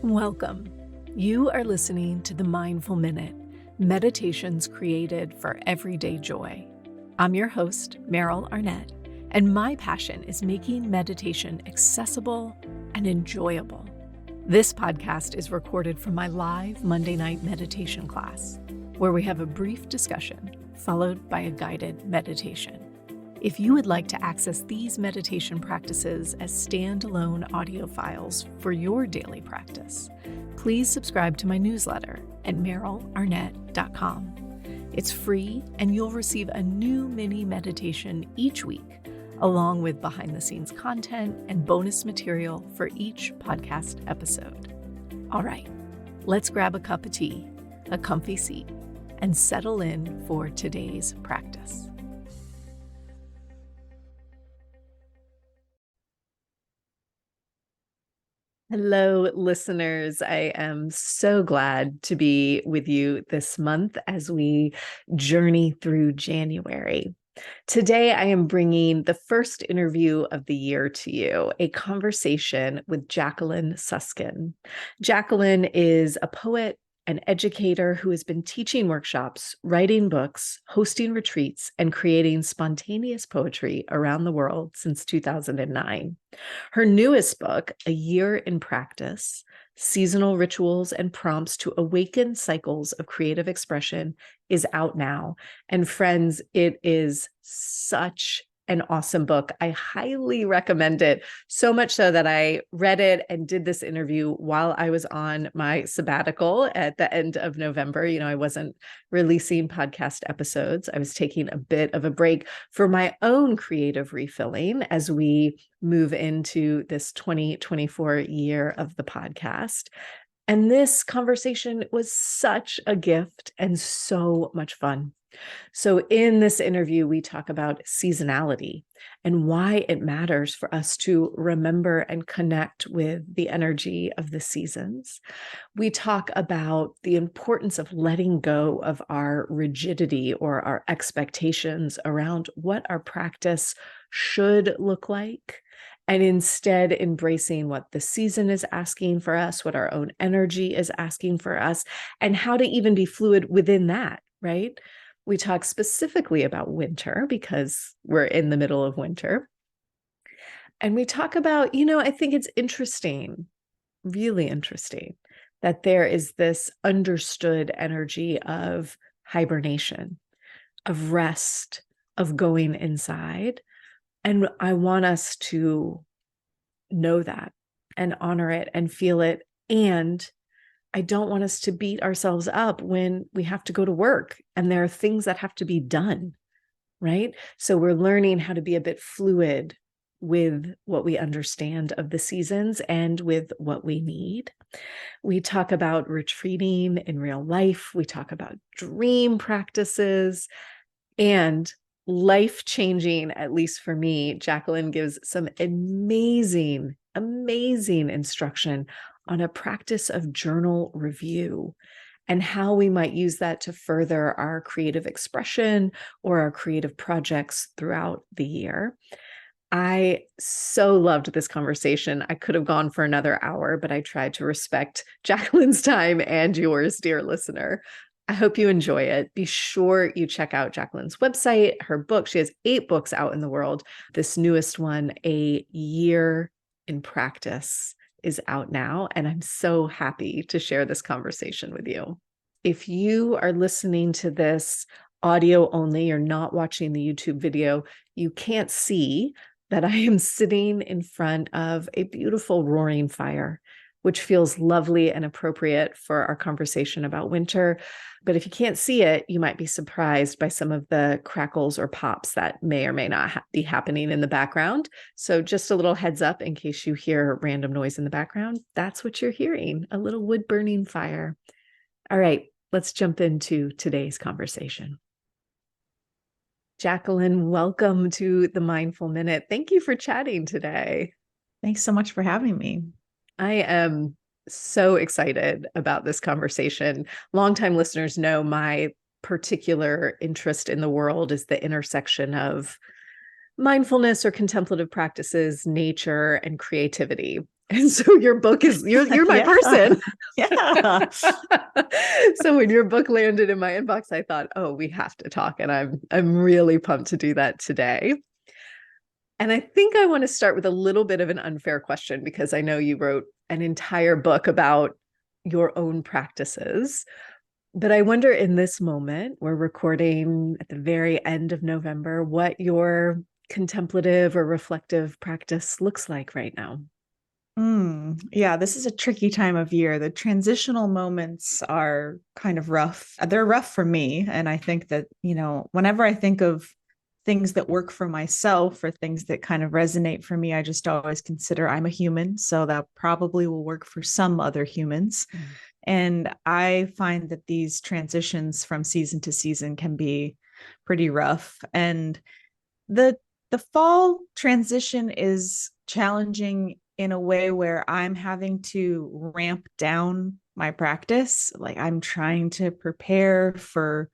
Welcome. You are listening to the Mindful Minute, meditations created for everyday joy. I'm your host, Meryl Arnett, and my passion is making meditation accessible and enjoyable. This podcast is recorded from my live Monday night meditation class, where we have a brief discussion followed by a guided meditation. If you would like to access these meditation practices as standalone audio files for your daily practice, please subscribe to my newsletter at merylarnett.com. It's free, and you'll receive a new mini meditation each week, along with behind-the-scenes content and bonus material for each podcast episode. All right, let's grab a cup of tea, a comfy seat, and settle in for today's practice. Hello, listeners. I am so glad to be with you this month as we journey through January. Today, I am bringing the first interview of the year to you, a conversation with Jacqueline Suskin. Jacqueline is a poet, an educator who has been teaching workshops, writing books, hosting retreats, and creating spontaneous poetry around the world since 2009. Her newest book, A Year in Practice, Seasonal Rituals and Prompts to Awaken Cycles of Creative Expression, is out now. And friends, it is such an awesome book. I highly recommend it, so much so that I read it and did this interview while I was on my sabbatical at the end of November. I wasn't releasing podcast episodes. I was taking a bit of a break for my own creative refilling as we move into this 2024 year of the podcast. And this conversation was such a gift and so much fun. So in this interview, we talk about seasonality and why it matters for us to remember and connect with the energy of the seasons. We talk about the importance of letting go of our rigidity or our expectations around what our practice should look like, and instead embracing what the season is asking for us, what our own energy is asking for us, and how to even be fluid within that, right? We talk specifically about winter because we're in the middle of winter. And we talk about, I think it's interesting, really interesting, that there is this understood energy of hibernation, of rest, of going inside. And I want us to know that and honor it and feel it. And I don't want us to beat ourselves up when we have to go to work and there are things that have to be done, right? So we're learning how to be a bit fluid with what we understand of the seasons and with what we need. We talk about retreating in real life. We talk about dream practices and life-changing, at least for me. Jacqueline gives some amazing instruction on a practice of journal review and how we might use that to further our creative expression or our creative projects throughout the year. I so loved this conversation. I could have gone for another hour, but I tried to respect Jacqueline's time and yours, dear listener. I hope you enjoy it. Be sure you check out Jacqueline's website, her book. She has 8 books out in the world. This newest one, A Year in Practice, is out now, and I'm so happy to share this conversation with you. If you are listening to this audio only, you're not watching the YouTube video, you can't see that I am sitting in front of a beautiful roaring fire, which feels lovely and appropriate for our conversation about winter. But if you can't see it, you might be surprised by some of the crackles or pops that may or may not be happening in the background. So just a little heads up in case you hear random noise in the background, that's what you're hearing, a little wood burning fire. All right, let's jump into today's conversation. Jacqueline, welcome to the Mindful Minute. Thank you for chatting today. Thanks so much for having me. I am so excited about this conversation. Longtime listeners know my particular interest in the world is the intersection of mindfulness or contemplative practices, nature, and creativity. And so your book is you're my person. Yeah. So when your book landed in my inbox, I thought, oh, we have to talk. And I'm really pumped to do that today. And I think I want to start with a little bit of an unfair question because I know you wrote an entire book about your own practices. But I wonder in this moment, we're recording at the very end of November, what your contemplative or reflective practice looks like right now. Yeah, this is a tricky time of year. The transitional moments are kind of rough. They're rough for me. And I think that, whenever I think of things that work for myself or things that kind of resonate for me, I just always consider I'm a human. So that probably will work for some other humans. Mm. And I find that these transitions from season to season can be pretty rough. And the the fall transition is challenging in a way where I'm having to ramp down my practice. Like I'm trying to prepare for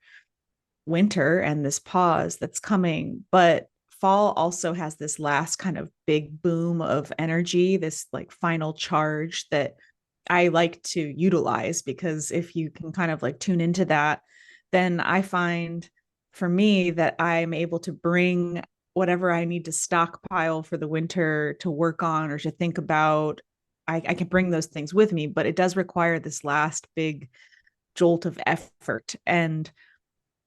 winter and this pause that's coming, but fall also has this last kind of big boom of energy, this like final charge that I like to utilize, because if you can kind of like tune into that, then I find for me that I'm able to bring whatever I need to stockpile for the winter to work on or to think about. I can bring those things with me, but it does require this last big jolt of effort. And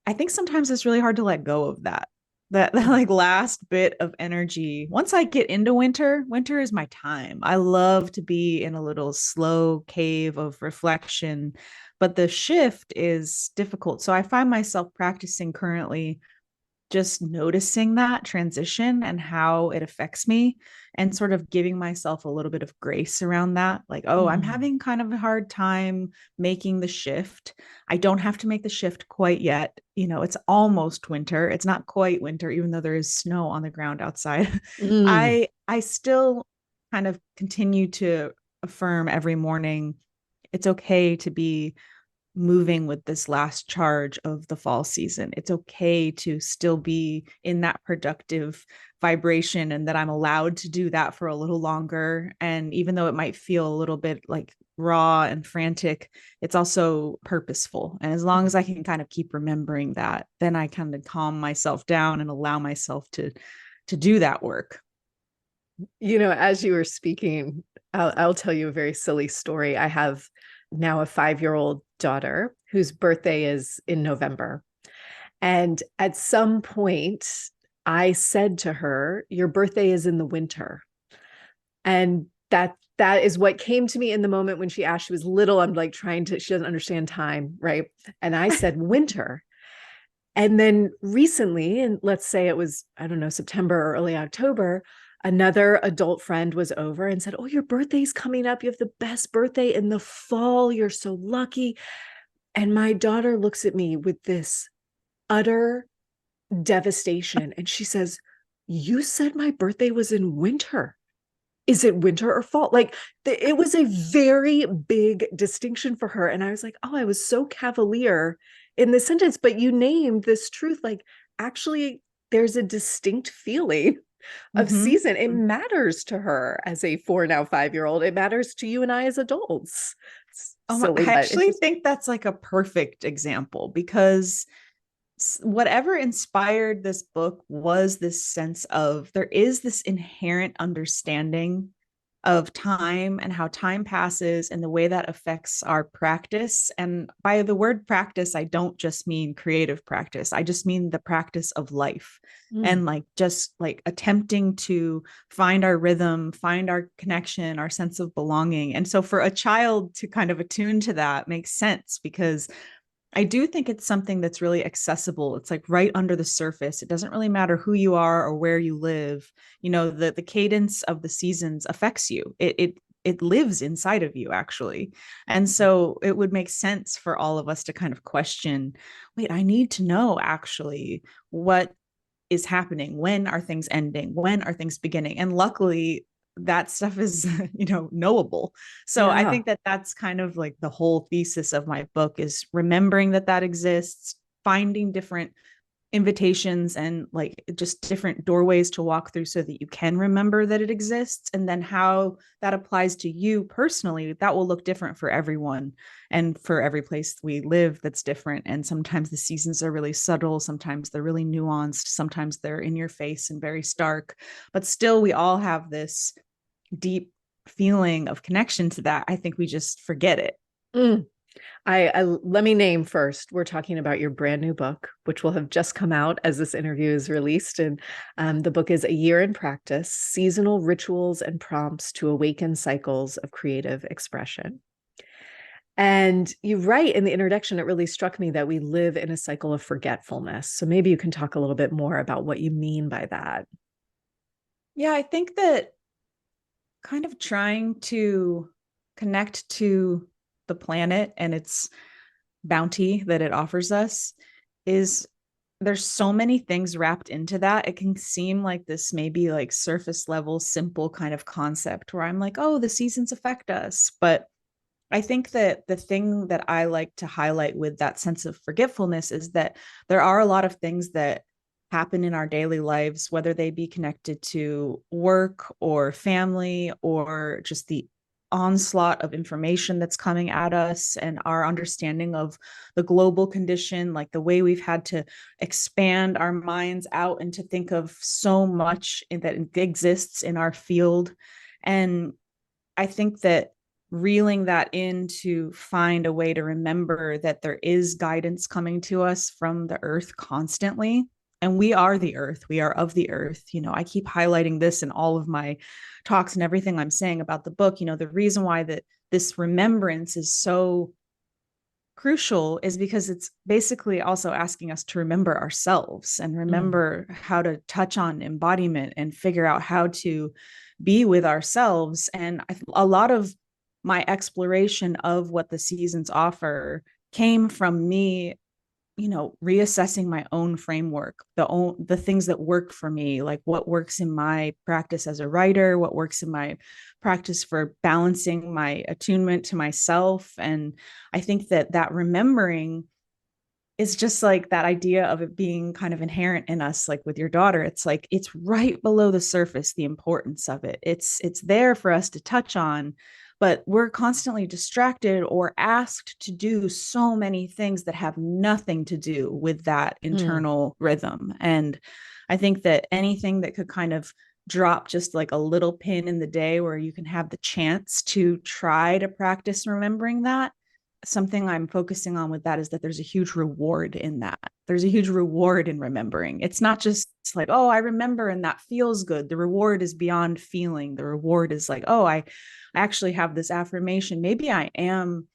I think sometimes it's really hard to let go of that like last bit of energy. Once I get into winter is my time. I love to be in a little slow cave of reflection, but the shift is difficult. So I find myself practicing currently just noticing that transition and how it affects me, and sort of giving myself a little bit of grace around that. Like, oh, I'm Mm. having kind of a hard time making the shift. I don't have to make the shift quite yet. It's almost winter. It's not quite winter, even though there is snow on the ground outside. Mm. I still kind of continue to affirm every morning it's okay to be moving with this last charge of the fall season. It's okay to still be in that productive vibration, and that I'm allowed to do that for a little longer. And even though it might feel a little bit like raw and frantic, it's also purposeful. And as long as I can kind of keep remembering that, then I kind of calm myself down and allow myself to do that work. As you were speaking, I'll tell you a very silly story. I have now a 5-year-old daughter whose birthday is in November. And at some point, I said to her, your birthday is in the winter. And that is what came to me in the moment when she asked. She was little. I'm like she doesn't understand time, right? And I said winter. And then recently, and let's say it was, I don't know, September or early October, another adult friend was over and said, oh, your birthday's coming up. You have the best birthday in the fall. You're so lucky. And my daughter looks at me with this utter devastation. And she says, you said my birthday was in winter. Is it winter or fall? Like it was a very big distinction for her. And I was like, oh, I was so cavalier in this sentence, but you named this truth. Like, actually, there's a distinct feeling of Mm-hmm. season. It matters to her as a 4 now 5-year-old. It matters to you and I as adults. It's I silly, but actually interesting. think that's like a perfect example, because whatever inspired this book was this sense of there is this inherent understanding of time and how time passes and the way that affects our practice. And by the word practice, I don't just mean creative practice. I just mean the practice of life. Mm. And like just like attempting to find our rhythm, find our connection, our sense of belonging. And so for a child to kind of attune to that makes sense, because I do think it's something that's really accessible. It's like right under the surface. It doesn't really matter who you are or where you live. The cadence of the seasons affects you. It lives inside of you, actually. And so it would make sense for all of us to kind of question, wait, I need to know actually what is happening. When are things ending? When are things beginning? And luckily, that stuff is knowable. So I Yeah. think that that's kind of like the whole thesis of my book, is remembering that exists, finding different invitations and like just different doorways to walk through so that you can remember that it exists. And then how that applies to you personally, that will look different for everyone and for every place we live that's different. And sometimes the seasons are really subtle, sometimes they're really nuanced, sometimes they're in your face and very stark, but still we all have this deep feeling of connection to that. I think we just forget it. Mm. I let me name first. We're talking about your brand new book, which will have just come out as this interview is released. And the book is A Year in Practice: Seasonal Rituals and Prompts to Awaken Cycles of Creative Expression. And you write in the introduction, it really struck me that we live in a cycle of forgetfulness. So maybe you can talk a little bit more about what you mean by that. Yeah, I think that kind of trying to connect to the planet and its bounty that it offers us is there's so many things wrapped into that. It can seem like this maybe like surface level, simple kind of concept where I'm like, oh, the seasons affect us. But I think that the thing that I like to highlight with that sense of forgetfulness is that there are a lot of things that happen in our daily lives, whether they be connected to work or family or just the onslaught of information that's coming at us and our understanding of the global condition, like the way we've had to expand our minds out and to think of so much that exists in our field. And I think that reeling that in to find a way to remember that there is guidance coming to us from the earth constantly. And we are the earth. We are of the earth. You know, I keep highlighting this in all of my talks and everything I'm saying about the book. You know, the reason why that this remembrance is so crucial is because it's basically also asking us to remember ourselves and Mm. remember how to touch on embodiment and figure out how to be with ourselves. And a lot of my exploration of what the seasons offer came from me, you know, reassessing my own framework, the things that work for me, like what works in my practice as a writer, what works in my practice for balancing my attunement to myself. And I think that that remembering is just like that idea of it being kind of inherent in us, like with your daughter. It's like it's right below the surface, the importance of it. It's there for us to touch on, but we're constantly distracted or asked to do so many things that have nothing to do with that Mm. internal rhythm. And I think that anything that could kind of drop just like a little pin in the day where you can have the chance to try to practice remembering that, something I'm focusing on with that is that there's a huge reward in that. There's a huge reward in remembering. It's not just like, oh, I remember and that feels good. The reward is beyond feeling. The reward is like, oh, I actually have this affirmation. Maybe I am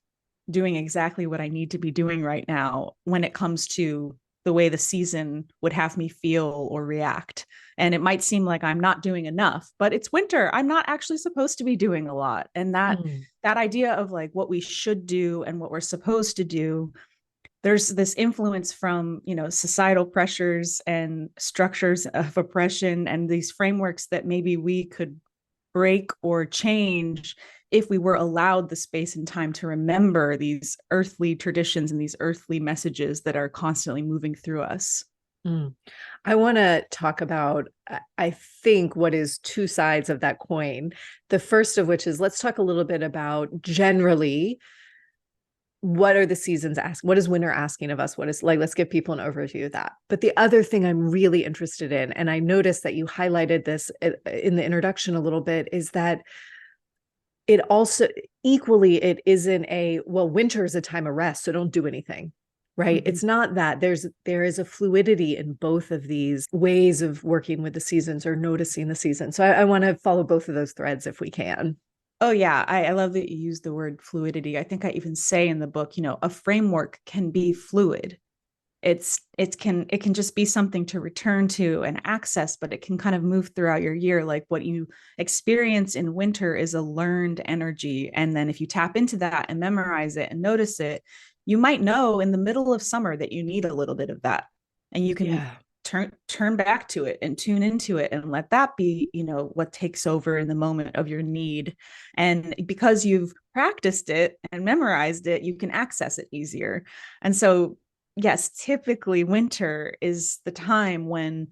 doing exactly what I need to be doing right now when it comes to the way the season would have me feel or react. And it might seem like I'm not doing enough, but it's winter. I'm not actually supposed to be doing a lot. And Mm. that idea of like what we should do and what we're supposed to do, there's this influence from, you know, societal pressures and structures of oppression and these frameworks that maybe we could break or change if we were allowed the space and time to remember these earthly traditions and these earthly messages that are constantly moving through us. Mm. I want to talk about, I think, what is two sides of that coin. The first of which is let's talk a little bit about generally what are the seasons ask? What is winter asking of us? What is like, let's give people an overview of that. But the other thing I'm really interested in, and I noticed that you highlighted this in the introduction a little bit, is that it also equally, it isn't a, well, winter is a time of rest, so don't do anything. Right. Mm-hmm. It's not that there is a fluidity in both of these ways of working with the seasons or noticing the seasons. So I want to follow both of those threads if we can. Oh yeah, I love that you use the word fluidity. I think I even say in the book, you know, a framework can be fluid. It can just be something to return to and access, but it can kind of move throughout your year. Like what you experience in winter is a learned energy, and then if you tap into that and memorize it and notice it, you might know in the middle of summer that you need a little bit of that, and you can Yeah. turn back to it and tune into it and let that be, you know, what takes over in the moment of your need. And because you've practiced it and memorized it, you can access it easier. And so yes, typically winter is the time when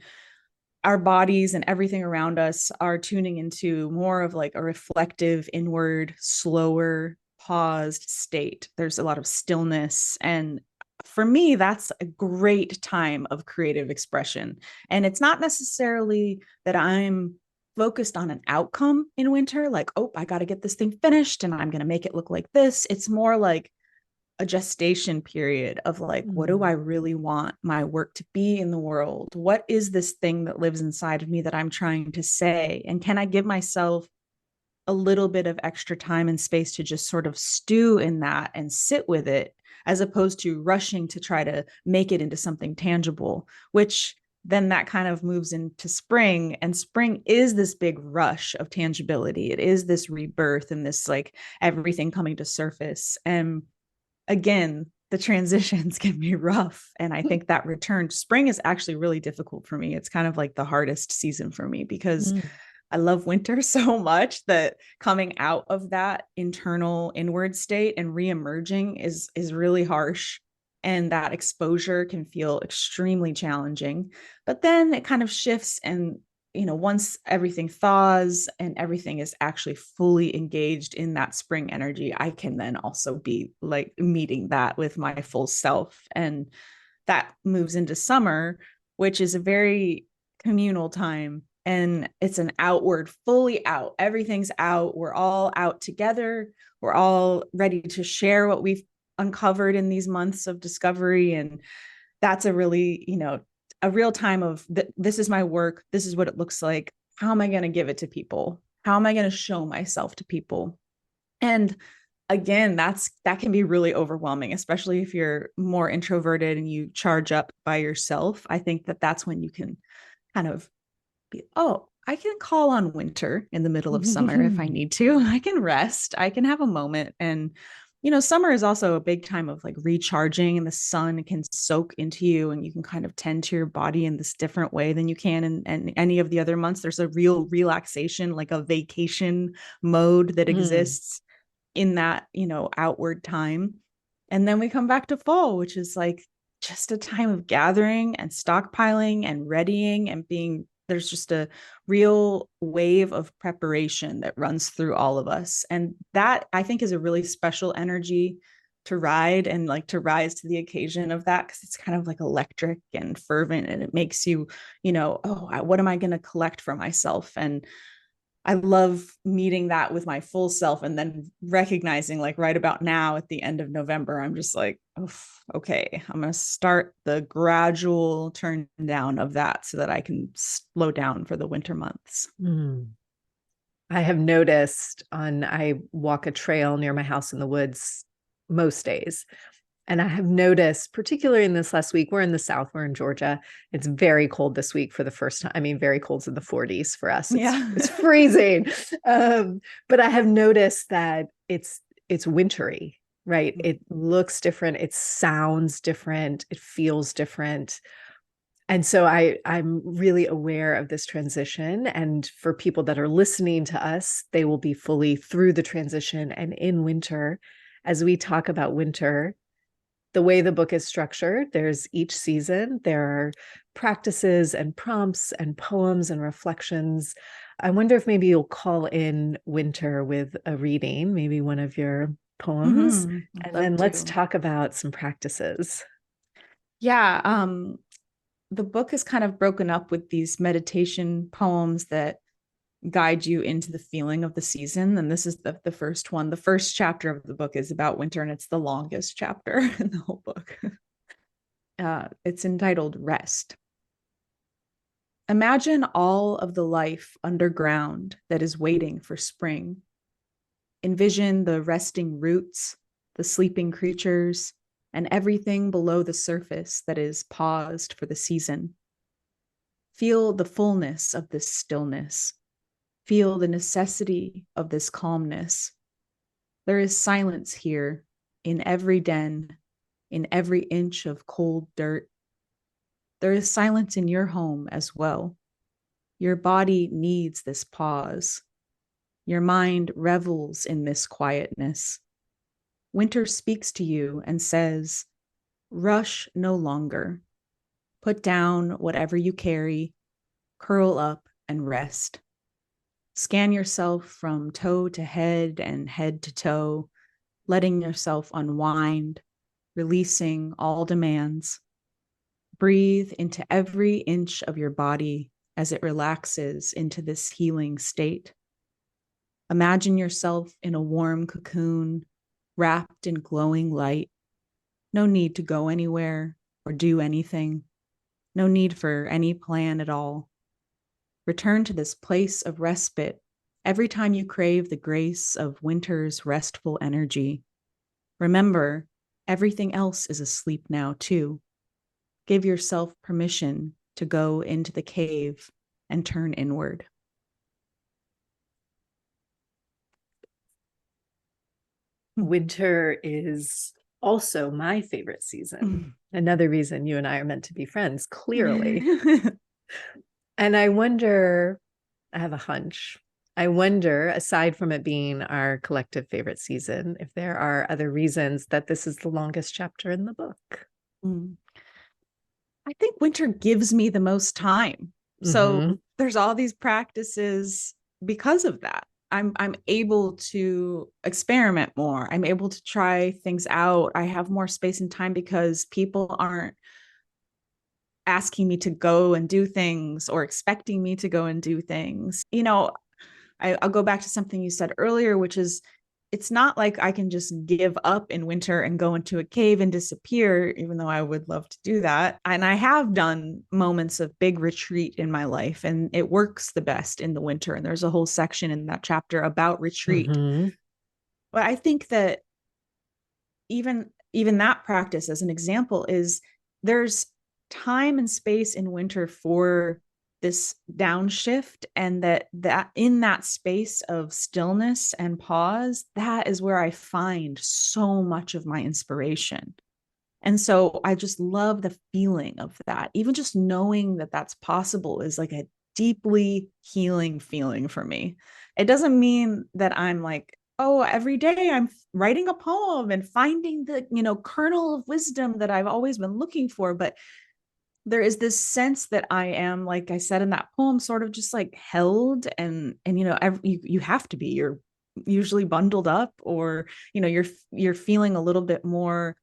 our bodies and everything around us are tuning into more of like a reflective, inward, slower, paused state. There's a lot of stillness. And for me, that's a great time of creative expression. And it's not necessarily that I'm focused on an outcome in winter, like, oh, I got to get this thing finished and I'm going to make it look like this. It's more like a gestation period of like, what do I Mm. really want my work to be in the world? What is this thing that lives inside of me that I'm trying to say? And can I give myself a little bit of extra time and space to just sort of stew in that and sit with it, as opposed to rushing to try to make it into something tangible, which then that kind of moves into spring. And spring is this big rush of tangibility. It is this rebirth and this like everything coming to surface. And again, the transitions can be rough. And I think that return to spring is actually really difficult for me. It's kind of like the hardest season for me because Mm. I love winter so much that coming out of that internal inward state and reemerging is really harsh. And that exposure can feel extremely challenging. But then it kind of shifts and once everything thaws and everything is actually fully engaged in that spring energy, I can then also be like meeting that with my full self. And that moves into summer, which is a very communal time. And it's an outward, fully out. Everything's out. We're all out together. We're all ready to share what we've uncovered in these months of discovery. And that's a really, a real time of this is my work. This is what it looks like. How am I going to give it to people? How am I going to show myself to people? And again, that can be really overwhelming, especially if you're more introverted and you charge up by yourself. I think that that's when you can kind of be, oh, I can call on winter in the middle of summer if I need to. I can rest. I can have a moment. And summer is also a big time of like recharging, and the sun can soak into you and you can kind of tend to your body in this different way than you can in any of the other months. There's a real relaxation, like a vacation mode that Mm. exists in that, outward time. And then we come back to fall, which is like just a time of gathering and stockpiling and readying and being there's just a real wave of preparation that runs through all of us. And that I think is a really special energy to ride and like to rise to the occasion of that, because it's kind of like electric and fervent and it makes you, oh, what am I going to collect for myself? And I love meeting that with my full self and then recognizing like right about now at the end of November, I'm just like, oh, okay, I'm going to start the gradual turn down of that so that I can slow down for the winter months. Mm. I have noticed I walk a trail near my house in the woods most days. And I have noticed, particularly in this last week, we're in the South, we're in Georgia. It's very cold this week for the first time. I mean, very cold's in the 40s for us. Yeah. It's freezing. But I have noticed that it's wintry, right? It looks different, it sounds different, it feels different. And so I'm really aware of this transition. And for people that are listening to us, they will be fully through the transition and in winter. As we talk about winter, the way the book is structured, there's each season, there are practices and prompts and poems and reflections. I wonder if maybe you'll call in winter with a reading, maybe one of your poems, I'd and love then let's to. talk about some practices. Yeah. The book is kind of broken up with these meditation poems that guide you into the feeling of the season. And this is the first one. The first chapter of the book is about winter, and it's the longest chapter in the whole book. It's entitled Rest. Imagine all of the life underground that is waiting for spring. Envision the resting roots, the sleeping creatures, and everything below the surface that is paused for the season. Feel the fullness of this stillness. Feel the necessity of this calmness. There is silence here in every den, in every inch of cold dirt. There is silence in your home as well. Your body needs this pause. Your mind revels in this quietness. Winter speaks to you and says, Rush no longer. Put down whatever you carry, curl up and rest. Scan yourself from toe to head and head to toe, letting yourself unwind, releasing all demands. Breathe into every inch of your body as it relaxes into this healing state. Imagine yourself in a warm cocoon, wrapped in glowing light. No need to go anywhere or do anything. No need for any plan at all. Return to this place of respite every time you crave the grace of winter's restful energy. Remember, everything else is asleep now, too. Give yourself permission to go into the cave and turn inward. Winter is also my favorite season. Another reason you and I are meant to be friends, clearly. And I wonder, I have a hunch. I wonder, aside from it being our collective favorite season, if there are other reasons that this is the longest chapter in the book. I think winter gives me the most time. So there's all these practices because of that. I'm able to experiment more. I'm able to try things out. I have more space and time because people aren't asking me to go and do things or expecting me to go and do things. You know, I'll go back to something you said earlier, which is it's not like I can just give up in winter and go into a cave and disappear, even though I would love to do that. And I have done moments of big retreat in my life, and it works the best in the winter. And there's a whole section in that chapter about retreat. But I think that even that practice as an example is there's time and space in winter for this downshift, and that in that space of stillness and pause, that is where I find so much of my inspiration. And so I just love the feeling of that. Even just knowing that that's possible is like a deeply healing feeling for me. It doesn't mean that I'm like, oh, every day I'm writing a poem and finding the, kernel of wisdom that I've always been looking for, but there is this sense that I am, like I said in that poem, sort of just like held, and you have to be. You're usually bundled up, or you're feeling a little bit more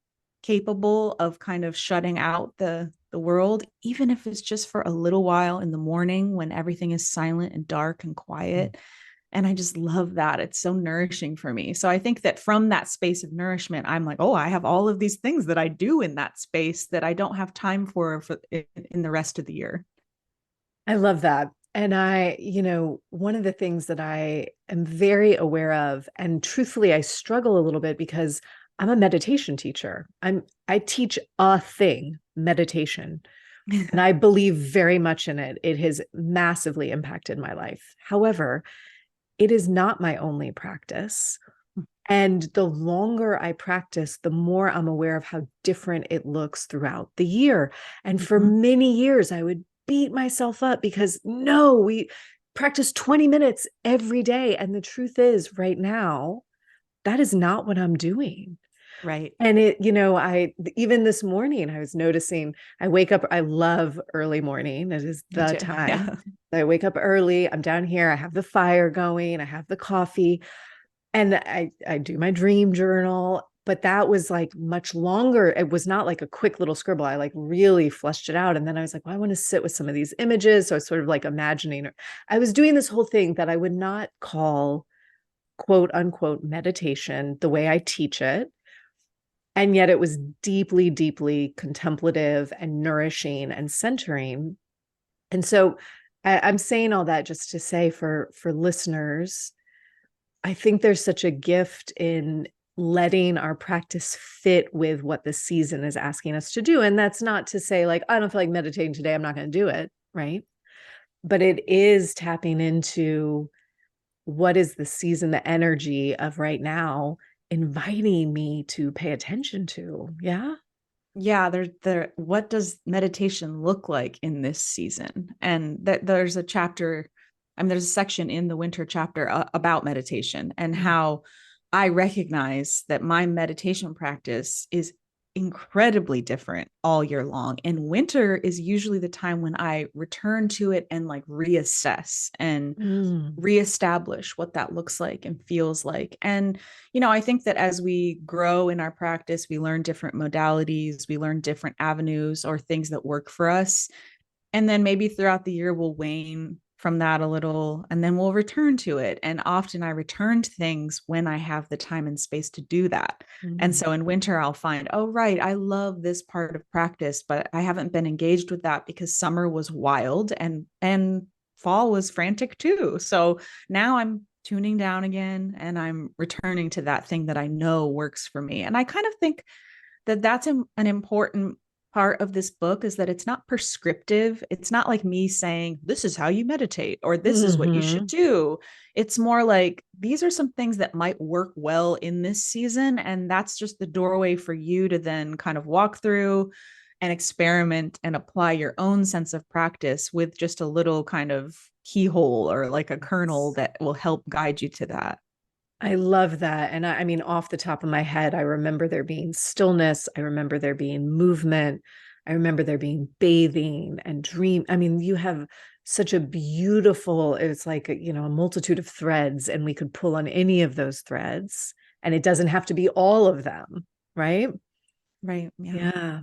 capable of kind of shutting out the world, even if it's just for a little while in the morning when everything is silent and dark and quiet. And I just love that. It's so nourishing for me. So I think that from that space of nourishment, I'm like, oh, I have all of these things that I do in that space that I don't have time for in the rest of the year. I love that. And one of the things that I am very aware of, and truthfully, I struggle a little bit because I'm a meditation teacher. I teach a thing, meditation. And I believe very much in it. It has massively impacted my life. However, it is not my only practice. And the longer I practice, the more I'm aware of how different it looks throughout the year. And for many years, I would beat myself up because no, we practice 20 minutes every day. And the truth is, right now, that is not what I'm doing. Right. And even this morning, I was noticing I wake up, I love early morning. It is the time. Yeah. I wake up early. I'm down here. I have the fire going. I have the coffee. And I do my dream journal, but that was like much longer. It was not like a quick little scribble. I like really fleshed it out. And then I was like, well, I want to sit with some of these images. So I was sort of like imagining, I was doing this whole thing that I would not call quote unquote meditation the way I teach it. And yet it was deeply, deeply contemplative and nourishing and centering. And so I'm saying all that just to say for listeners, I think there's such a gift in letting our practice fit with what the season is asking us to do. And that's not to say like, I don't feel like meditating today, I'm not going to do it, right? But it is tapping into what is the season, the energy of right now, inviting me to pay attention to. Yeah. Yeah, what does meditation look like in this season? And there's a chapter, there's a section in the winter chapter about meditation and how I recognize that my meditation practice is incredibly different all year long. And winter is usually the time when I return to it and like reassess and Mm. reestablish what that looks like and feels like. And, I think that as we grow in our practice, we learn different modalities, we learn different avenues or things that work for us. And then maybe throughout the year, we'll wane from that a little and then we'll return to it. And often I return to things when I have the time and space to do that. And Mm. so in winter, I'll find, oh, right, I love this part of practice, but I haven't been engaged with that because summer was wild and fall was frantic too. So now I'm tuning down again and I'm returning to that thing that I know works for me. And I kind of think that that's an important part of this book is that it's not prescriptive. It's not like me saying, this is how you meditate or this is what you should Hmm. do. It's more like these are some things that might work well in this season. And that's just the doorway for you to then kind of walk through and experiment and apply your own sense of practice with just a little kind of keyhole or like a kernel that will help guide you to that. I love that. And I mean, off the top of my head, I remember there being stillness. I remember there being movement. I remember there being bathing and dream. I mean, you have such a beautiful, it's like, a multitude of threads, and we could pull on any of those threads, and it doesn't have to be all of them, right? Right. Yeah. Yeah.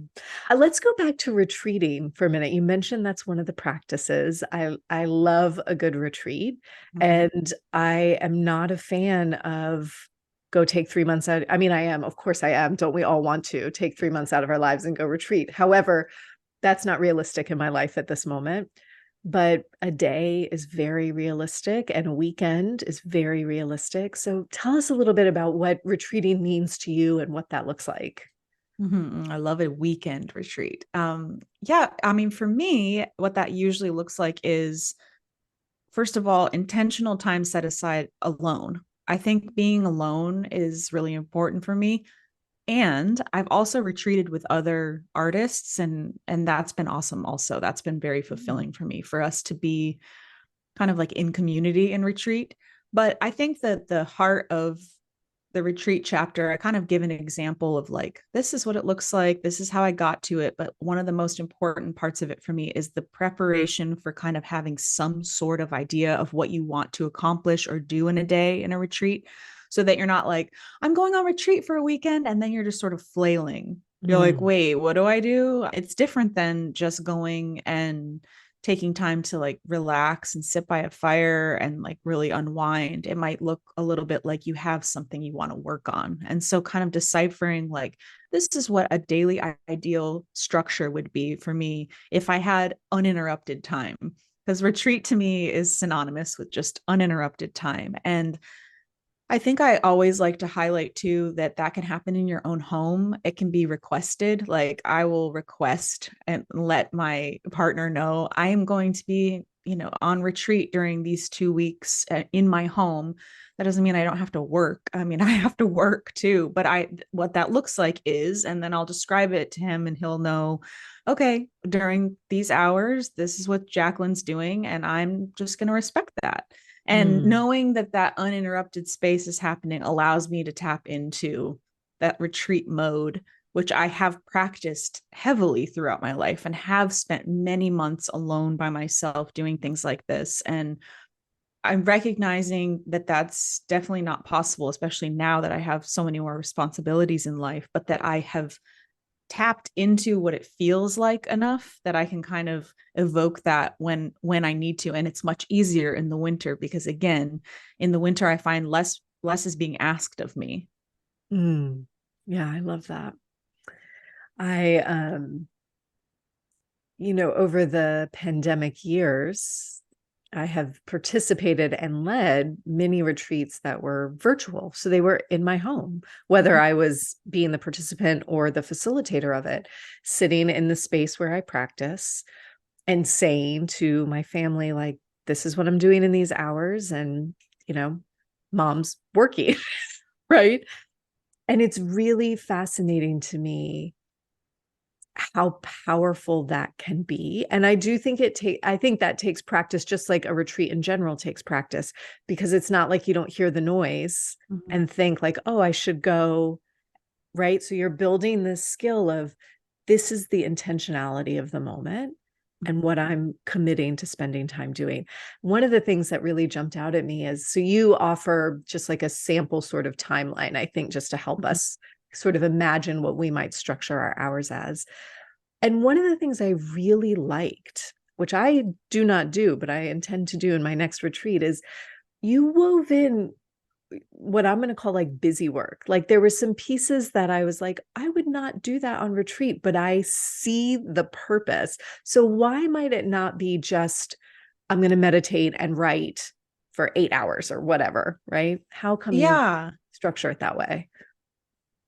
Let's go back to retreating for a minute. You mentioned that's one of the practices. I love a good retreat, Mhm. and I am not a fan of go take 3 months out. I mean, I am, of course I am. Don't we all want to take 3 months out of our lives and go retreat? However, that's not realistic in my life at this moment. But a day is very realistic and a weekend is very realistic. So tell us a little bit about what retreating means to you and what that looks like. I love a weekend retreat. Yeah, I mean, for me, what that usually looks like is, first of all, intentional time set aside alone. I think being alone is really important for me. And I've also retreated with other artists and that's been awesome also. That's been very fulfilling for me for us to be kind of like in community and retreat. But I think that the heart of the retreat chapter, I kind of give an example of like, this is what it looks like. This is how I got to it. But one of the most important parts of it for me is the preparation for kind of having some sort of idea of what you want to accomplish or do in a day in a retreat so that you're not like, I'm going on retreat for a weekend. And then you're just sort of flailing. You're like, Mm. wait, what do I do? It's different than just going and taking time to like relax and sit by a fire and like really unwind. It might look a little bit like you have something you want to work on. And so kind of deciphering like this is what a daily ideal structure would be for me if I had uninterrupted time. Because retreat to me is synonymous with just uninterrupted time. And I think I always like to highlight too that that can happen in your own home. It can be requested. Like I will request and let my partner know I am going to be, on retreat during these 2 weeks in my home. That doesn't mean I don't have to work. I mean, I have to work too, but what that looks like is, and then I'll describe it to him and he'll know, okay, during these hours, this is what Jacqueline's doing. And I'm just going to respect that. And Mm. knowing that that uninterrupted space is happening allows me to tap into that retreat mode, which I have practiced heavily throughout my life and have spent many months alone by myself doing things like this. And I'm recognizing that that's definitely not possible, especially now that I have so many more responsibilities in life, but that I have tapped into what it feels like enough that I can kind of evoke that when I need to. And it's much easier in the winter because again, in the winter I find less is being asked of me. Mm. Yeah, I love that. I over the pandemic years, I have participated and led many retreats that were virtual. So they were in my home, whether I was being the participant or the facilitator of it, sitting in the space where I practice and saying to my family, like, this is what I'm doing in these hours. And, mom's working, right? And it's really fascinating to me how powerful that can be. And I do think I think that takes practice, just like a retreat in general takes practice, because it's not like you don't hear the noise Mhm. and think like, oh, I should go right? So you're building this skill of this is the intentionality of the moment and what I'm committing to spending time doing. One of the things that really jumped out at me is, so you offer just like a sample sort of timeline, I think, just to help Mhm. us sort of imagine what we might structure our hours as. And one of the things I really liked, which I do not do, but I intend to do in my next retreat, is you wove in what I'm going to call like busy work. Like there were some pieces that I was like, I would not do that on retreat, but I see the purpose. So why might it not be just, I'm going to meditate and write for 8 hours or whatever, right? How come you Yeah, structure it that way?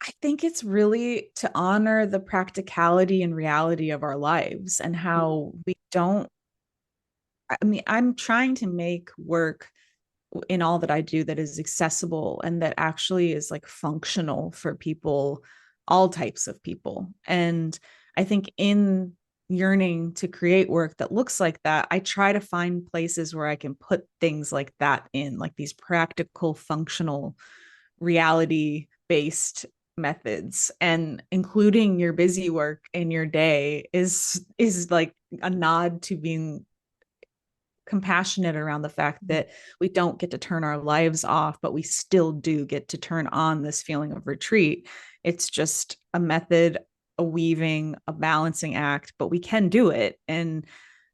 I think it's really to honor the practicality and reality of our lives and how we don't. I mean, I'm trying to make work in all that I do that is accessible and that actually is like functional for people, all types of people. And I think in yearning to create work that looks like that, I try to find places where I can put things like that in, like these practical, functional, reality based methods. And including your busy work in your day is like a nod to being compassionate around the fact that we don't get to turn our lives off, but we still do get to turn on this feeling of retreat. It's just a method, a weaving, a balancing act, but we can do it. And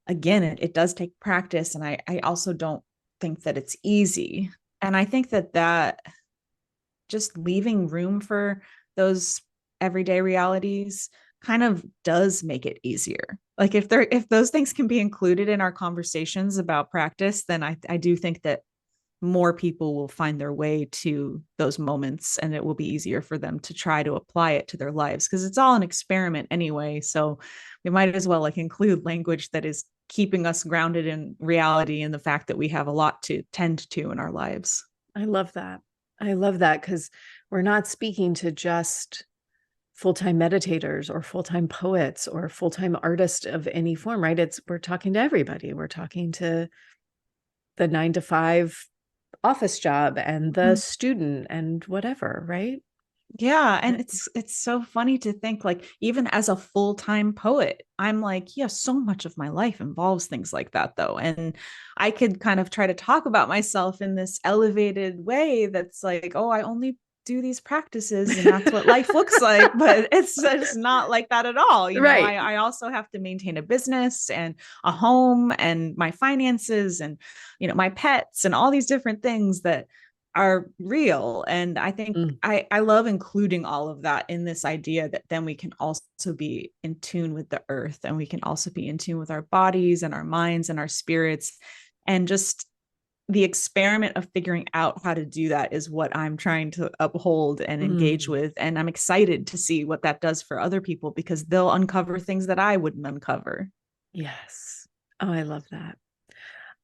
again, it does take practice. And I also don't think that it's easy. And I think that just leaving room for those everyday realities kind of does make it easier. Like if those things can be included in our conversations about practice, then I do think that more people will find their way to those moments and it will be easier for them to try to apply it to their lives because it's all an experiment anyway. So we might as well like include language that is keeping us grounded in reality and the fact that we have a lot to tend to in our lives. I love that. I love that because we're not speaking to just full-time meditators or full-time poets or full-time artists of any form, right? It's we're talking to everybody. We're talking to the 9 to 5 office job and the Mm-hmm. student and whatever, right? Yeah, and it's so funny to think like even as a full-time poet, I'm like, yeah, so much of my life involves things like that though. And I could kind of try to talk about myself in this elevated way that's like, oh, I only do these practices and that's what life looks like, but it's not like that at all. You know, Right. I also have to maintain a business and a home and my finances and my pets and all these different things that are real. And I think Mm. I love including all of that in this idea that then we can also be in tune with the earth and we can also be in tune with our bodies and our minds and our spirits. And just the experiment of figuring out how to do that is what I'm trying to uphold and engage Mm. with. And I'm excited to see what that does for other people because they'll uncover things that I wouldn't uncover. Yes. Oh, I love that.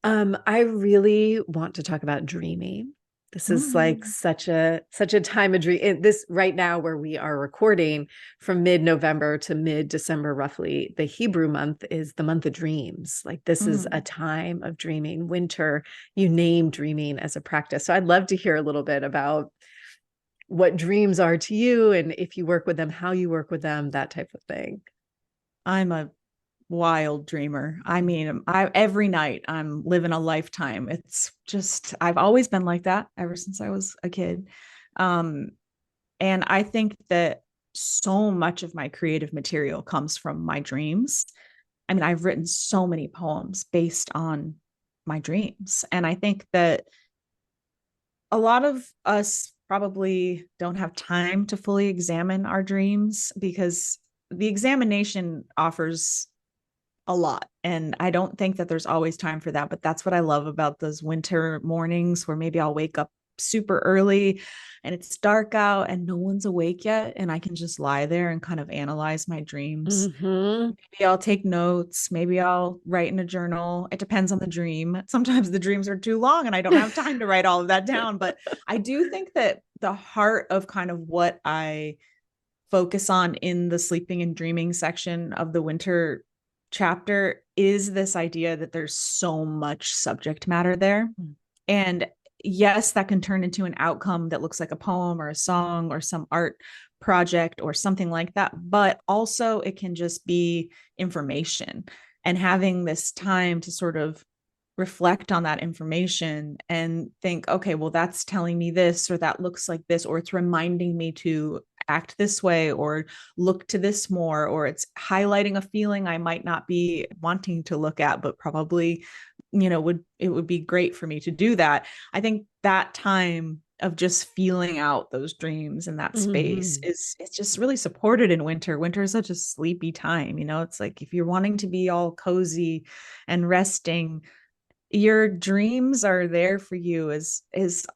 I really want to talk about dreaming. This is like Mm, such a time of dream. This right now where we are recording from mid-November to mid-December, roughly, the Hebrew month is the month of dreams. Like this is a mm. time of dreaming. Winter, you name dreaming as a practice. So I'd love to hear a little bit about what dreams are to you and if you work with them, how you work with them, that type of thing. I'm a wild dreamer. I mean, I every night I'm living a lifetime. It's just I've always been like that ever since I was a kid. Um, and I think that so much of my creative material comes from my dreams. I mean, I've written so many poems based on my dreams. And I think that a lot of us probably don't have time to fully examine our dreams because the examination offers a lot. And I don't think that there's always time for that. But that's what I love about those winter mornings where maybe I'll wake up super early and it's dark out and no one's awake yet. And I can just lie there and kind of analyze my dreams. Mm-hmm. Maybe I'll take notes. Maybe I'll write in a journal. It depends on the dream. Sometimes the dreams are too long and I don't have time to write all of that down. But I do think that the heart of kind of what I focus on in the sleeping and dreaming section of the winter chapter is this idea that there's so much subject matter there. And yes, that can turn into an outcome that looks like a poem or a song or some art project or something like that, but also it can just be information, and having this time to sort of reflect on that information and think, okay, well, that's telling me this, or that looks like this, or it's reminding me to act this way, or look to this more, or it's highlighting a feeling I might not be wanting to look at, but probably, would be great for me to do that. I think that time of just feeling out those dreams in that space Mhm. is it's just really supported in winter. Winter is such a sleepy time, it's like if you're wanting to be all cozy and resting, your dreams are there for you is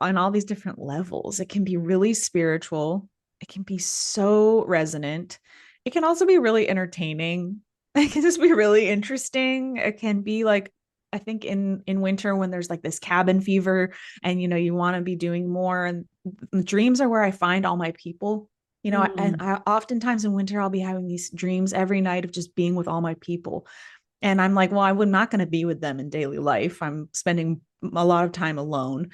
on all these different levels. It can be really spiritual, it can be so resonant, it can also be really entertaining, it can just be really interesting. It can be like, I think in winter when there's like this cabin fever and you want to be doing more, and the dreams are where I find all my people. And Mm. I oftentimes in winter I'll be having these dreams every night of just being with all my people. And I'm like, well, I'm not going to be with them in daily life. I'm spending a lot of time alone,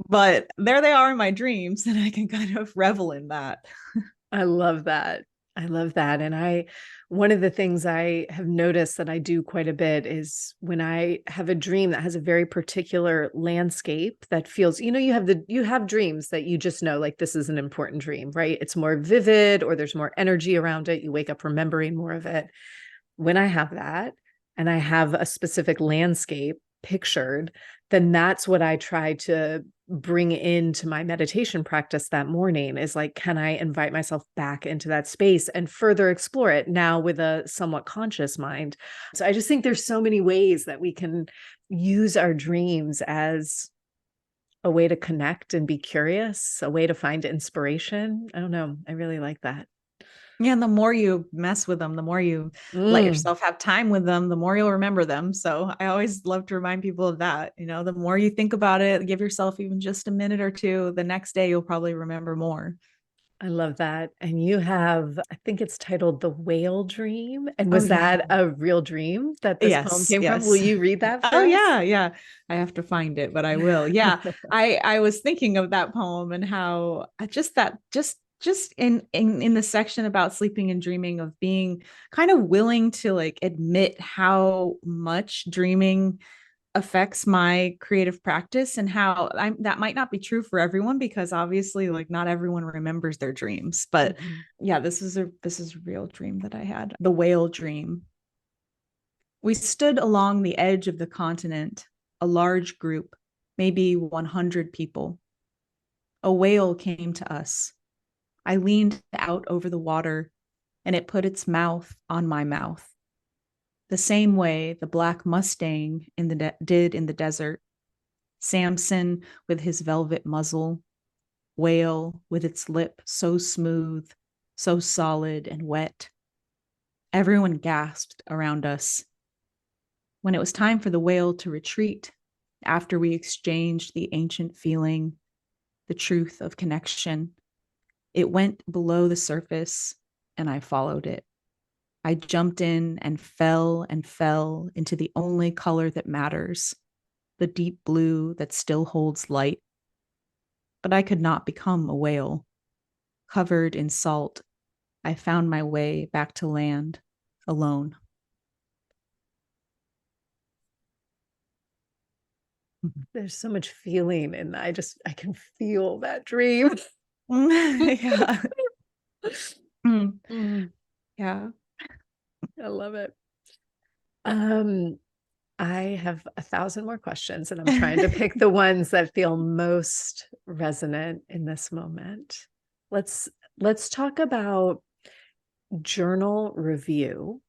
but there they are in my dreams, and I can kind of revel in that. I love that. I love that. And one of the things I have noticed that I do quite a bit is when I have a dream that has a very particular landscape that feels, you have dreams that you just know, like this is an important dream, right? It's more vivid or there's more energy around it. You wake up remembering more of it. When I have that and I have a specific landscape pictured, then that's what I try to bring into my meditation practice that morning is like, can I invite myself back into that space and further explore it now with a somewhat conscious mind? So I just think there's so many ways that we can use our dreams as a way to connect and be curious, a way to find inspiration. I don't know. I really like that. Yeah, and the more you mess with them, the more you let Mm. yourself have time with them, the more you'll remember them. So I always love to remind people of that. The more you think about it, give yourself even just a minute or two, the next day you'll probably remember more. I love that. And you have, I think it's titled The Whale Dream. And Oh was yeah. that a real dream that this poem Yes, came from? Will yes. you read that Oh for us? yeah, yeah. I have to find it, but I will. Yeah. I was thinking of that poem and how just in the section about sleeping and dreaming, of being kind of willing to like admit how much dreaming affects my creative practice, and how that might not be true for everyone, because obviously like not everyone remembers their dreams. But Mhm. yeah, this is a real dream that I had. The whale dream. We stood along the edge of the continent, a large group, maybe 100 people. A whale came to us. I leaned out over the water, and it put its mouth on my mouth, the same way the black Mustang did in the desert. Samson with his velvet muzzle, whale with its lip so smooth, so solid and wet. Everyone gasped around us. When it was time for the whale to retreat, after we exchanged the ancient feeling, the truth of connection, it went below the surface, and I followed it. I jumped in and fell into the only color that matters, the deep blue that still holds light. But I could not become a whale. Covered in salt, I found my way back to land alone. There's so much feeling, and I can feel that dream. Yeah. Mm. Mm, Yeah. I love it. Um, I have 1,000 more questions, and I'm trying to pick the ones that feel most resonant in this moment. Let's let's talk about journal review,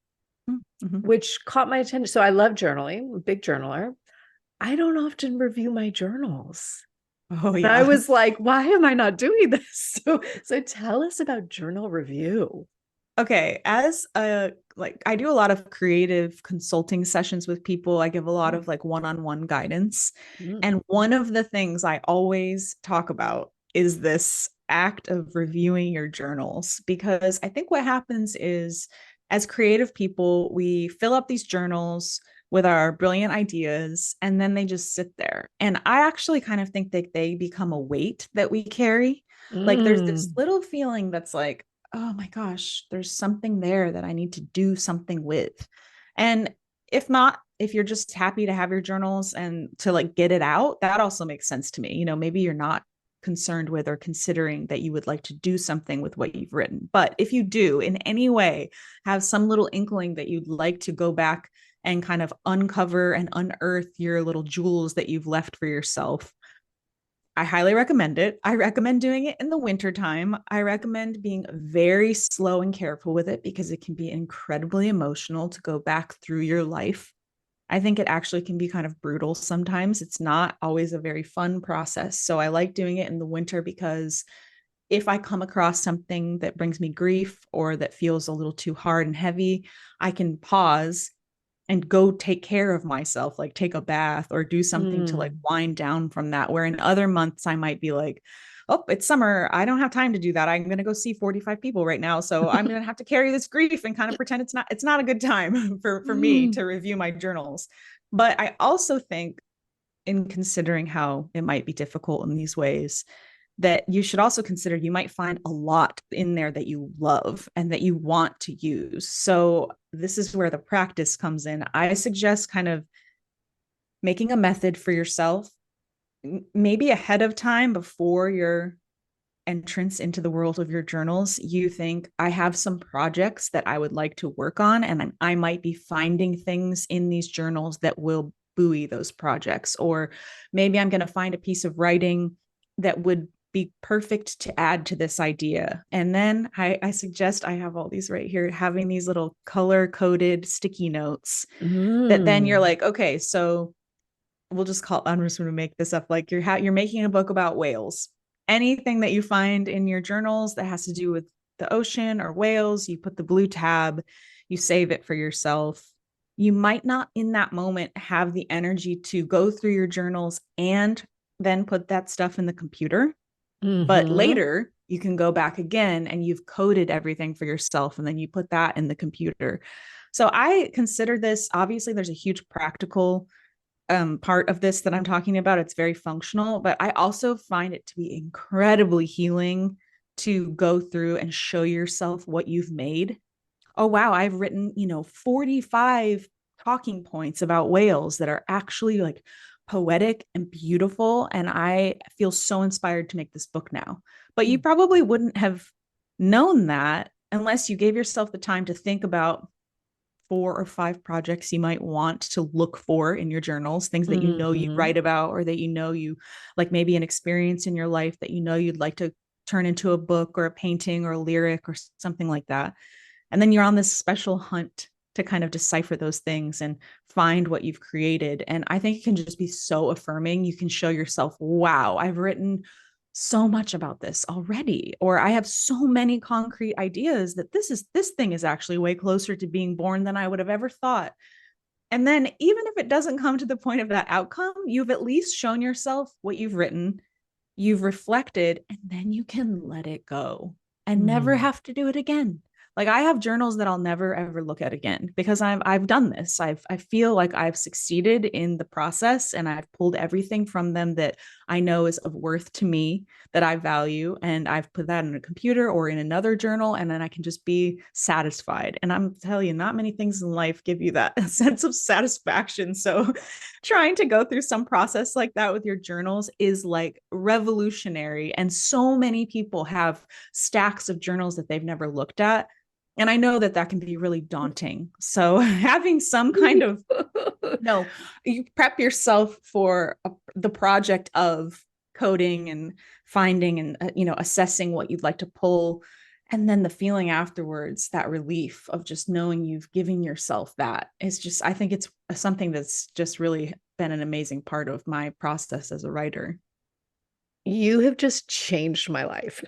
Mm-hmm. which caught my attention. So I love journaling, I'm a big journaler. I don't often review my journals. Oh And I yeah. was like, why am I not doing this? So tell us about journal review. Okay, as a like I do a lot of creative consulting sessions with people. I give a lot Mm, of like one-on-one guidance. mm, And one of the things I always talk about is this act of reviewing your journals, because I think what happens is, as creative people, we fill up these journals with our brilliant ideas, and then they just sit there. And I actually kind of think that they become a weight that we carry. Like there's this mm, little feeling that's like, oh my gosh, there's something there that I need to do something with. And if not, if you're just happy to have your journals and to like get it out, that also makes sense to me. Maybe you're not concerned with or considering that you would like to do something with what you've written. But if you do in any way have some little inkling that you'd like to go back and kind of uncover and unearth your little jewels that you've left for yourself, I highly recommend it. I recommend doing it in the wintertime. I recommend being very slow and careful with it because it can be incredibly emotional to go back through your life. I think it actually can be kind of brutal sometimes. It's not always a very fun process. So I like doing it in the winter because if I come across something that brings me grief or that feels a little too hard and heavy, I can pause and go take care of myself, like take a bath or do something to like Mm. wind down from that. Where in other months, I might be like, oh, it's summer. I don't have time to do that. I'm going to go see 45 people right now. So I'm going to have to carry this grief and kind of pretend it's not a good time for me Mm. to review my journals. But I also think in considering how it might be difficult in these ways, that you should also consider you might find a lot in there that you love and that you want to use. So, this is where the practice comes in. I suggest kind of making a method for yourself, maybe ahead of time before your entrance into the world of your journals. You think, I have some projects that I would like to work on, and I might be finding things in these journals that will buoy those projects. Or maybe I'm going to find a piece of writing that would be perfect to add to this idea. And then I suggest, I have all these right here, having these little color coded sticky notes that then you're Mm. like, okay, so we'll just call, I'm just going to make this up, like you're making a book about whales. Anything that you find in your journals that has to do with the ocean or whales, you put the blue tab, you save it for yourself. You might not in that moment have the energy to go through your journals and then put that stuff in the computer, but Mm-hmm. later you can go back again and you've coded everything for yourself and then you put that in the computer. So I consider this, obviously there's a huge practical part of this that I'm talking about. It's very functional, but I also find it to be incredibly healing to go through and show yourself what you've made. Oh, wow, I've written, 45 talking points about whales that are actually like poetic and beautiful. And I feel so inspired to make this book now. But you probably wouldn't have known that unless you gave yourself the time to think about 4 or 5 projects you might want to look for in your journals, things that you Mm-hmm. write about or that you like, maybe an experience in your life that you'd like to turn into a book or a painting or a lyric or something like that. And then you're on this special hunt to kind of decipher those things and find what you've created. And I think it can just be so affirming. You can show yourself, wow, I've written so much about this already, or I have so many concrete ideas that this thing is actually way closer to being born than I would have ever thought. And then even if it doesn't come to the point of that outcome, you've at least shown yourself what you've written, you've reflected, and then you can let it go and never Mm. have to do it again. Like, I have journals that I'll never ever look at again because I've done this. I feel like I've succeeded in the process and I've pulled everything from them that I know is of worth to me, that I value, and I've put that in a computer or in another journal, and then I can just be satisfied. And I'm telling you, not many things in life give you that sense of satisfaction. So trying to go through some process like that with your journals is like revolutionary. And so many people have stacks of journals that they've never looked at. And I know that that can be really daunting. So having some kind of, no, you prep yourself for the project of coding and finding and, assessing what you'd like to pull. And then the feeling afterwards, that relief of just knowing you've given yourself that, is just, I think it's something that's just really been an amazing part of my process as a writer. You have just changed my life.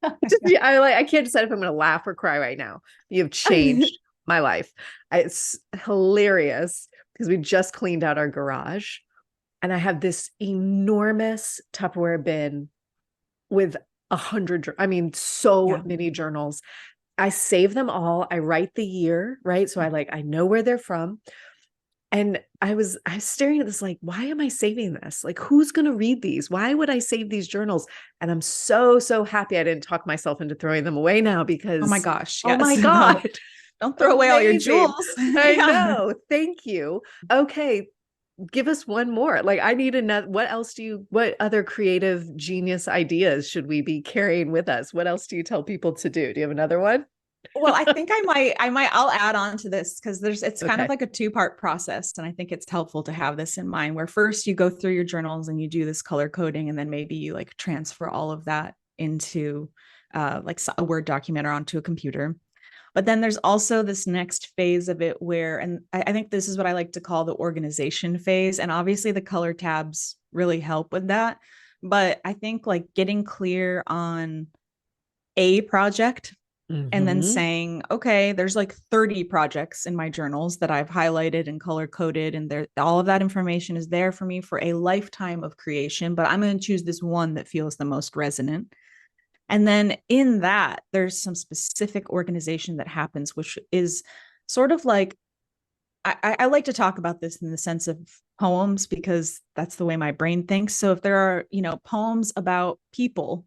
I can't decide if I'm going to laugh or cry right now. You have changed my life. It's hilarious because we just cleaned out our garage and I have this enormous Tupperware bin with 100, I mean, so Yeah. many journals. I save them all. I write the year, right? So I know where they're from. And I was staring at this like, why am I saving this? Like, who's going to read these? Why would I save these journals? And I'm so happy I didn't talk myself into throwing them away now Oh my because, gosh. oh my Yes. God, No, don't throw away all your amazing. jewels. I Yeah. know. Thank you. Okay, give us one more. Like, I need another. What other creative genius ideas should we be carrying with us? What else do you tell people to do? Do you have another one? Well, I think I'll add on to this because it's kind of Okay. like a two-part process. And I think it's helpful to have this in mind where first you go through your journals and you do this color coding, and then maybe you like transfer all of that into like a Word document or onto a computer. But then there's also this next phase of it where, and I think this is what I like to call the organization phase. And obviously the color tabs really help with that. But I think like getting clear on a project and then Mm-hmm. saying, okay, there's like 30 projects in my journals that I've highlighted and color coded, and there all of that information is there for me for a lifetime of creation, but I'm going to choose this one that feels the most resonant. And then in that, there's some specific organization that happens, which is sort of like I like to talk about this in the sense of poems because that's the way my brain thinks. So if there are, poems about people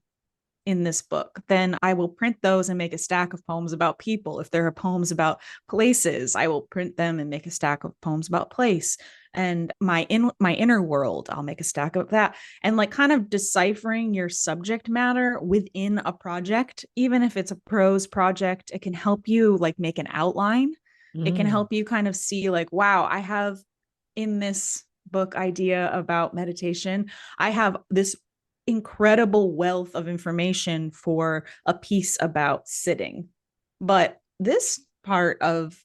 in this book, then I will print those and make a stack of poems about people. If there are poems about places, I will print them and make a stack of poems about place. And my inner world, I'll make a stack of that. And like kind of deciphering your subject matter within a project, even if it's a prose project, it can help you like make an outline. It can Mm. help you kind of see like, wow, I have in this book idea about meditation, I have this incredible wealth of information for a piece about sitting. But this part of,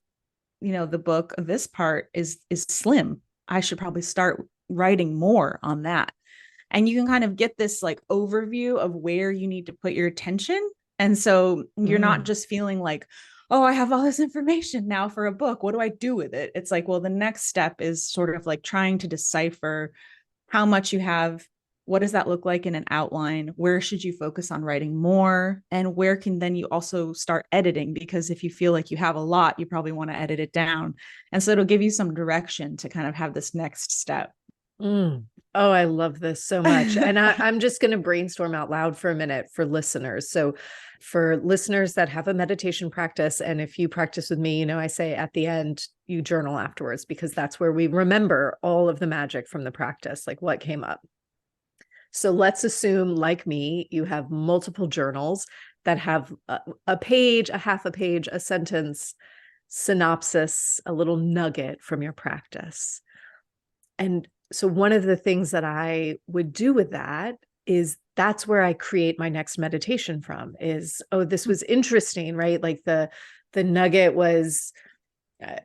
the book, this part is slim. I should probably start writing more on that. And you can kind of get this like overview of where you need to put your attention. And so you're not Mm. just feeling like, oh, I have all this information now for a book. What do I do with it? It's like, well, the next step is sort of like trying to decipher how much you have. What does that look like in an outline? Where should you focus on writing more? And where can then you also start editing? Because if you feel like you have a lot, you probably want to edit it down. And so it'll give you some direction to kind of have this next step. Mm. Oh, I love this so much. And I'm just going to brainstorm out loud for a minute for listeners. So, for listeners that have a meditation practice, and if you practice with me, I say at the end, you journal afterwards because that's where we remember all of the magic from the practice, like what came up. So, let's assume, like me, you have multiple journals that have a page, a half a page, a sentence, synopsis, a little nugget from your practice. And so one of the things that I would do with that is that's where I create my next meditation from is, oh, this was interesting, right? Like the nugget was uh,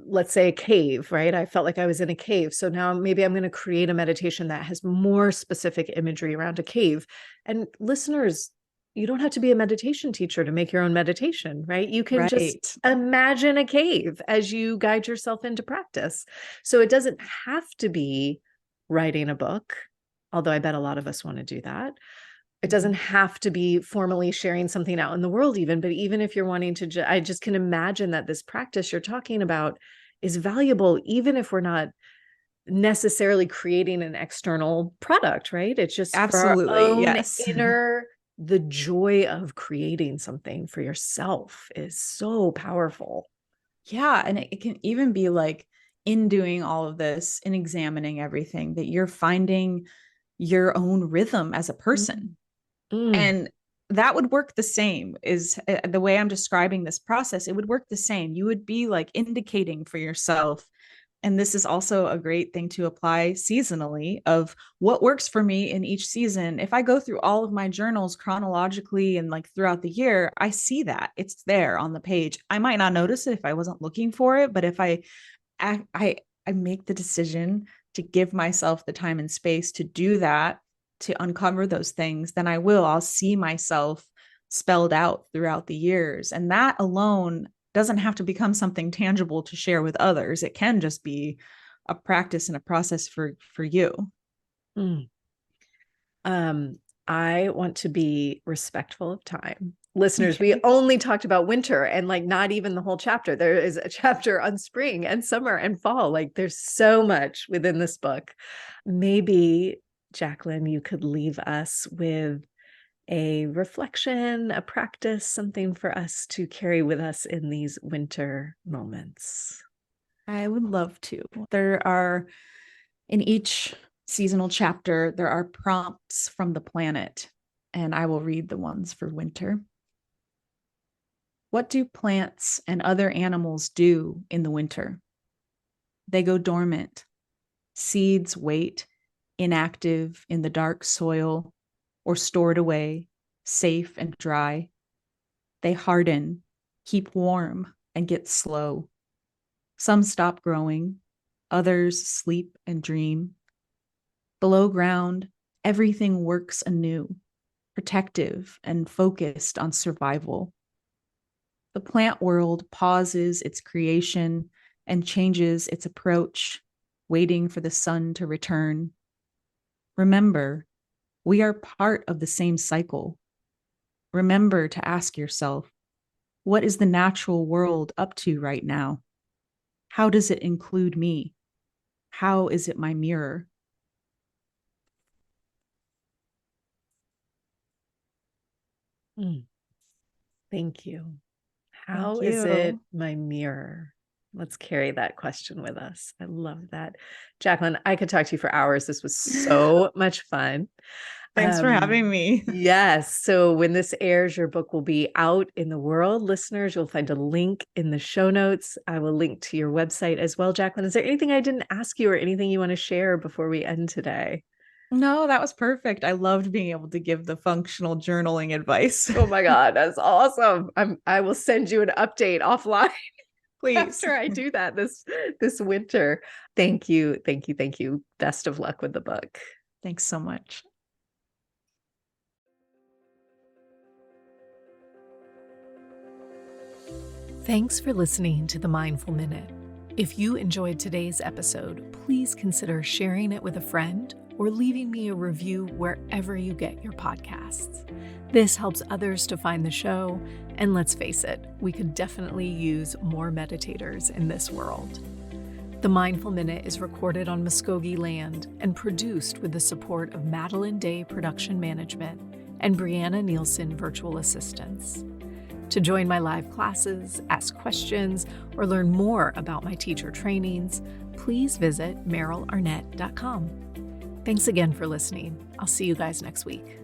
let's say a cave, right? I felt like I was in a cave. So now maybe I'm going to create a meditation that has more specific imagery around a cave. And listeners, you don't have to be a meditation teacher to make your own meditation, right? You can just Right. imagine a cave as you guide yourself into practice. So it doesn't have to be writing a book, although I bet a lot of us want to do that. It doesn't have to be formally sharing something out in the world even, but even if you're wanting to, I just can imagine that this practice you're talking about is valuable, even if we're not necessarily creating an external product, right? It's just for our Absolutely. own Yes. inner, the joy of creating something for yourself is so powerful. Yeah. And it can even be like in doing all of this, in examining everything, that you're finding your own rhythm as a Mm. person. Mm. And that would work the same is the way I'm describing this process. It would work the same. You would be like indicating for yourself. And this is also a great thing to apply seasonally of what works for me in each season. If I go through all of my journals chronologically and like throughout the year, I see that it's there on the page. I might not notice it if I wasn't looking for it, but if I make the decision to give myself the time and space to do that, to uncover those things, then I'll see myself spelled out throughout the years. And that alone doesn't have to become something tangible to share with others. It can just be a practice and a process for you. Mm. Um, I want to be respectful of time. listeners, we Okay. only talked about winter and like not even the whole chapter. There is a chapter on spring and summer and fall. Like there's so much within this book. Maybe, Jacqueline, you could leave us with a reflection, a practice, something for us to carry with us in these winter moments. I would love to. There are, in each seasonal chapter, there are prompts from the planet, and I will read the ones for winter. What do plants and other animals do in the winter? They go dormant. Seeds wait, inactive in the dark soil, or stored away, safe and dry. They harden, keep warm, and get slow. Some stop growing, others sleep and dream. Below ground, everything works anew, protective and focused on survival. The plant world pauses its creation and changes its approach, waiting for the sun to return. Remember, we are part of the same cycle. Remember to ask yourself, what is the natural world up to right now? How does it include me? How is it my mirror? Thank you. How Thank is it you. my mirror? Let's carry that question with us. I love that. Jacqueline, I could talk to you for hours. This was so much fun. Thanks for having me. Yes. So when this airs, your book will be out in the world. Listeners, you'll find a link in the show notes. I will link to your website as well. Jacqueline, is there anything I didn't ask you or anything you want to share before we end today? No, that was perfect. I loved being able to give the functional journaling advice. Oh my God, that's awesome. I will send you an update offline Please. after I do that this winter. Thank you. Thank you. Thank you. Best of luck with the book. Thanks so much. Thanks for listening to the Mindful Minute. If you enjoyed today's episode, please consider sharing it with a friend or leaving me a review wherever you get your podcasts. This helps others to find the show, and let's face it, we could definitely use more meditators in this world. The Mindful Minute is recorded on Muskogee land and produced with the support of Madeline Day Production Management and Brianna Nielsen Virtual Assistants. To join my live classes, ask questions, or learn more about my teacher trainings, please visit merylarnett.com. Thanks again for listening. I'll see you guys next week.